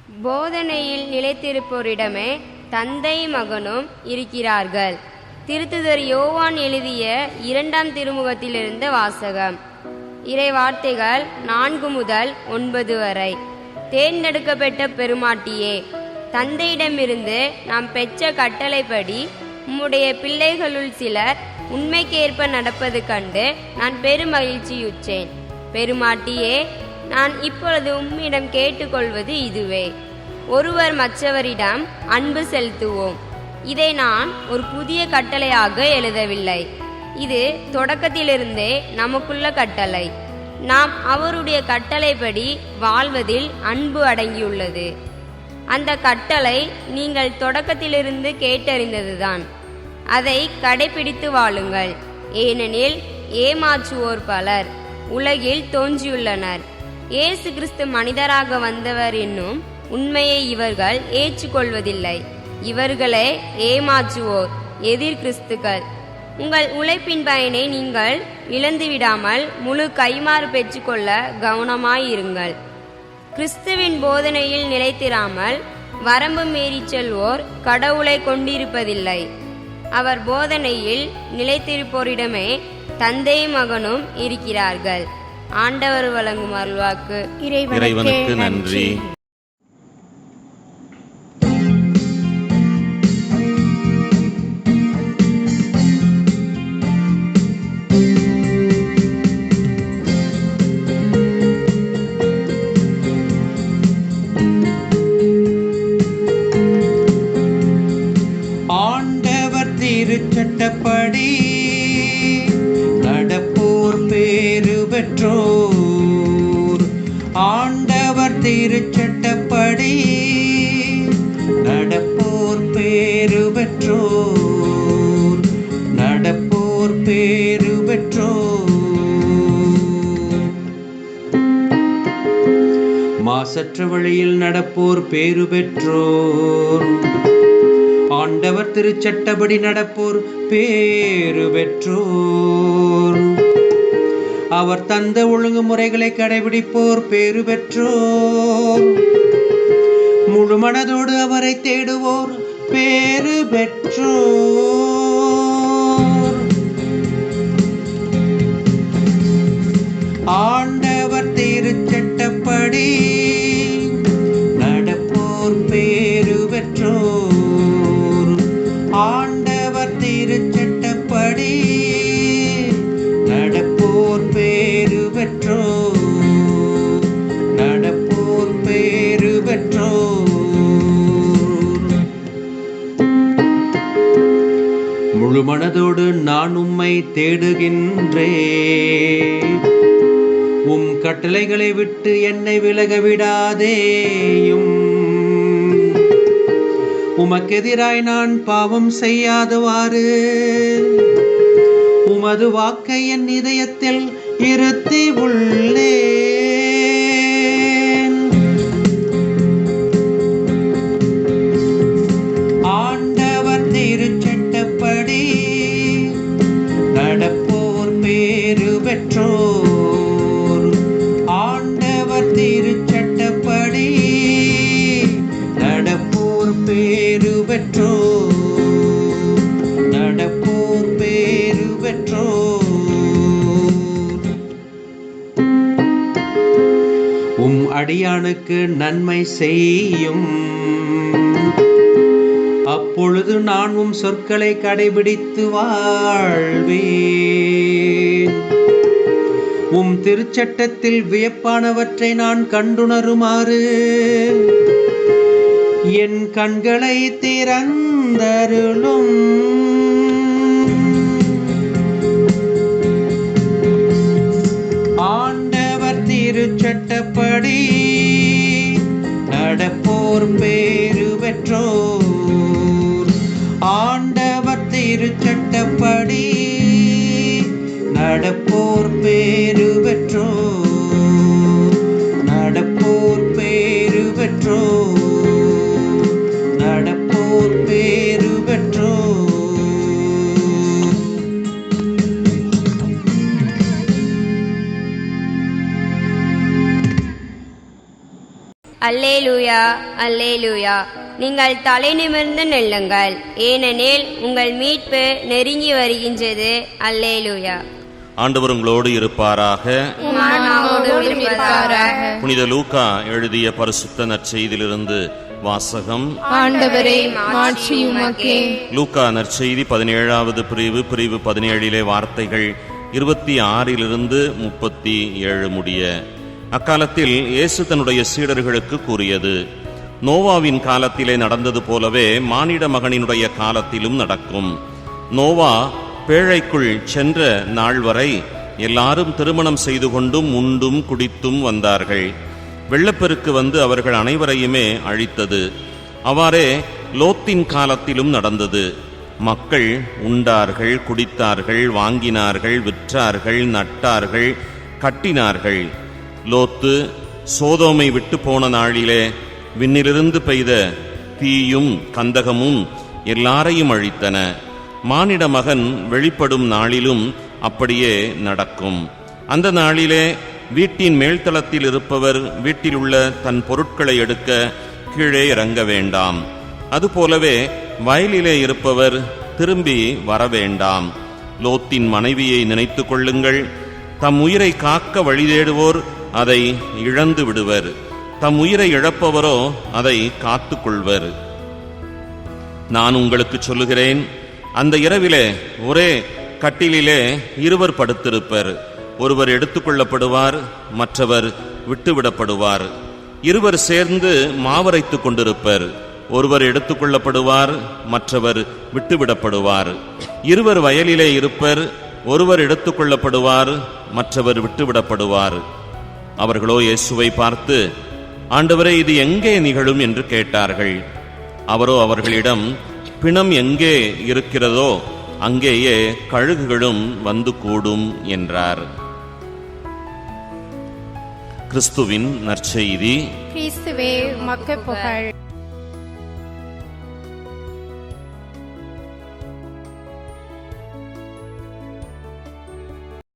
போதனையில் நிலைத்திருப்போரிடமே தந்தை மகனும் இருக்கிறார்கள். திருத்துதர் யோவான் எழுதிய 2ஆம் திருமுகத்திலிருந்து வாசகம். இறை வார்த்தைகள் 4 முதல் 9 வரை. தேர்ந்தெடுக்கப்பட்ட பெருமாட்டியே, தந்தையிடமிருந்து நாம் பெற்ற கட்டளைப்படி உம்முடைய பிள்ளைகளுள் சிலர் உண்மைக்கேற்ப நடப்பது கண்டு நான் பெருமகிழ்ச்சியுற்றேன். பெருமாட்டியே, நான் இப்பொழுது உம்மிடம் கேட்டுக்கொள்வது இதுவே: ஒருவர் மற்றவரிடம் அன்பு செலுத்துவோம். இதை நான் ஒரு புதிய கட்டளையாக எழுதவில்லை, இது தொடக்கத்திலிருந்தே நமக்குள்ள கட்டளை. நாம் அவருடைய கட்டளைப்படி வாழ்வதில் அன்பு அடங்கியுள்ளது. அந்த கட்டளை நீங்கள் தொடக்கத்திலிருந்து கேட்டறிந்ததுதான். அதை கடைபிடித்து வாழுங்கள். ஏனெனில் ஏமாற்றுவோர் பலர் உலகில் தோன்றியுள்ளனர். இயேசு கிறிஸ்து மனிதராக வந்தவர் என்னும் உண்மையை இவர்கள் ஏற்றுக்கொள்வதில்லை. இவர்களே ஏமாற்றுவோர், எதிர் கிறிஸ்துக்கள். உங்கள் உழைப்பின் பயனை நீங்கள் இழந்துவிடாமல் முழு கைமாறு பெற்றுக்கொள்ள கவனமாயிருங்கள். கிறிஸ்துவின் போதனையில் நிலைத்திராமல் வரம்பு மீறிச் செல்வோர் கடவுளை கொண்டிருப்பதில்லை. அவர் போதனையில் நிலைத்திருப்போரிடமே தந்தை மகனும் இருக்கிறார்கள். ஆண்டவர் வழங்கும் அருள்வாக்கு. இறைவனுக்கு நன்றி. திருச்சட்டப்படி நடப்போர் பேறு பெற்றோர். ஆண்டவர் திருச்சட்டப்படி நடப்போர் பேறு பெற்றோர். நடப்போர் பேறு பெற்றோர். மாசற்ற வழியில் நடப்போர் பேறு பெற்றோர். ஆண்டவர் திருச்சட்டப்படி நடப்போர் பேறு பெற்றோர். அவர் தந்த ஒழுங்குமுறைகளை கடைபிடிப்போர் பேறு பெற்றோர். முழு மனதோடு அவரை தேடுவோர் பேறு பெற்றோர். ஆண்டவர் திருச்சட்டப்படி நடப்போர் பேறு பெற்றோர். ஆண்டவர் திருச்சட்டப்படி நடப்போர் பேறு பெற்றோர். நடப்போர் பேறு பெற்றோர். முழு மனதோடு நான் உம்மை தேடுகின்றேன். உம் கட்டளைகளை விட்டு என்னை விலக விடாதேயும். உமக்கெதிராய் நான் பாவம் செய்யாதவாறு உமது வாக்கை என் இதயத்தில் இருத்தி உள்ளேன். ஆண்டவர் திருச்சட்டப்படி நடப்போர் பேறு பெற்றோர். ஆண்டவர் திருச்சட்டப்படி நடப்போர் பேறு பெற்றோர். நடப்போர் பேறு பெற்றோர். உம் அடியானுக்கு நன்மை செய்யும். அப்பொழுது நான் உம் சொற்களை கடைபிடித்து வாழ்வேன். உம் திருச்சட்டத்தில் வியப்பானவற்றை நான் கண்டுணருமாறு என் கண்களை திறந்தருளும். ஆண்டவர் திருச்சட்டப்படி நடப்போர் பேறு பெற்றோர். ஆண்டவர் திருச்சட்டப்படி நடப்போர் பேறு பெற்றோர். நடப்போர் பேறு பெற்றோர். நடப்போர் பேறு பெற்றோர். அல்லேலூயா அல்லேலூயா. நீங்கள் தலை நிமிர்ந்து நெல்லுங்கள், ஏனெனில் உங்கள் மீட்பு நெருங்கி வருகின்றது. அல்லேலூயா. ஆண்டவர் உங்களோடு இருப்பாராக. புனித லூக்கா எழுதிய பரிசுத்த நற்செய்தியிலிருந்து வாசகம். ஆண்டவரே, மாட்சி உமக்கே. லூக்கா நற்செய்தி 17வது பிரிவு 17 வார்த்தைகள் 26 37 முடிய. அக்காலத்தில் இயேசு தன்னுடைய சீடர்களுக்கு கூறியது, நோவாவின் காலத்திலே நடந்தது போலவே மானிட மகனினுடைய காலத்திலும் நடக்கும். நோவா பேழைக்குள் சென்ற நாள் வரை எல்லாரும் திருமணம் செய்து கொண்டும் உண்டும் குடித்தும் வந்தார்கள். வெள்ளப்பெருக்கு வந்து அவர்கள் அனைவரையுமே அழித்தது. அவ்வாறே லோத்தின் காலத்திலும் நடந்தது. மக்கள் உண்டார்கள், குடித்தார்கள், வாங்கினார்கள், விற்றார்கள், நட்டார்கள், கட்டினார்கள். லோத்து சோதோமை விட்டு போன நாளிலே விண்ணிலிருந்து பெய்த தீயும் கந்தகமும் எல்லாரையும் அழித்தன. மானிட மகன் வெளிப்படும் நாளிலும் அப்படியே நடக்கும். அந்த நாளிலே வீட்டின் மேல்தளத்தில் இருப்பவர் வீட்டில் உள்ள தன் பொருட்களை எடுக்க கீழே இறங்க வேண்டாம். அதுபோலவே வயலிலே இருப்பவர் திரும்பி வர வேண்டாம். லோத்தின் மனைவியை நினைத்து கொள்ளுங்கள். தம் உயிரை காக்க வழி தேடுவோர் அதை இழந்து விடுவர், தம் உயிரை இழப்பவரோ அதை காத்து கொள்வர். நான் உங்களுக்கு சொல்லுகிறேன், அந்த இரவிலே ஒரே கட்டிலிலே இருவர் படுத்திருப்பர். ஒருவர் எடுத்துக்கொள்ளப்படுவார், மற்றவர் விட்டுவிடப்படுவார். இருவர் சேர்ந்து மாவரைத்துக் கொண்டிருப்பர். ஒருவர் எடுத்துக்கொள்ளப்படுவார், மற்றவர் விட்டுவிடப்படுவார். இருவர் வயலிலே இருப்பர். ஒருவர் எடுத்துக்கொள்ளப்படுவார், மற்றவர் விட்டுவிடப்படுவார். அவர்களோ இயேசுவை பார்த்து, ஆண்டவரே, இது எங்கே நிகழும் என்று கேட்டார்கள். அவரோ அவர்களிடம், பிணம் எங்கே இருக்கிறதோ அங்கேயே கழுகுகளும் வந்து கூடும் என்றார். கிறிஸ்துவின் நற்செய்தி. கிறிஸ்துவே, உமக்கு புகழ்.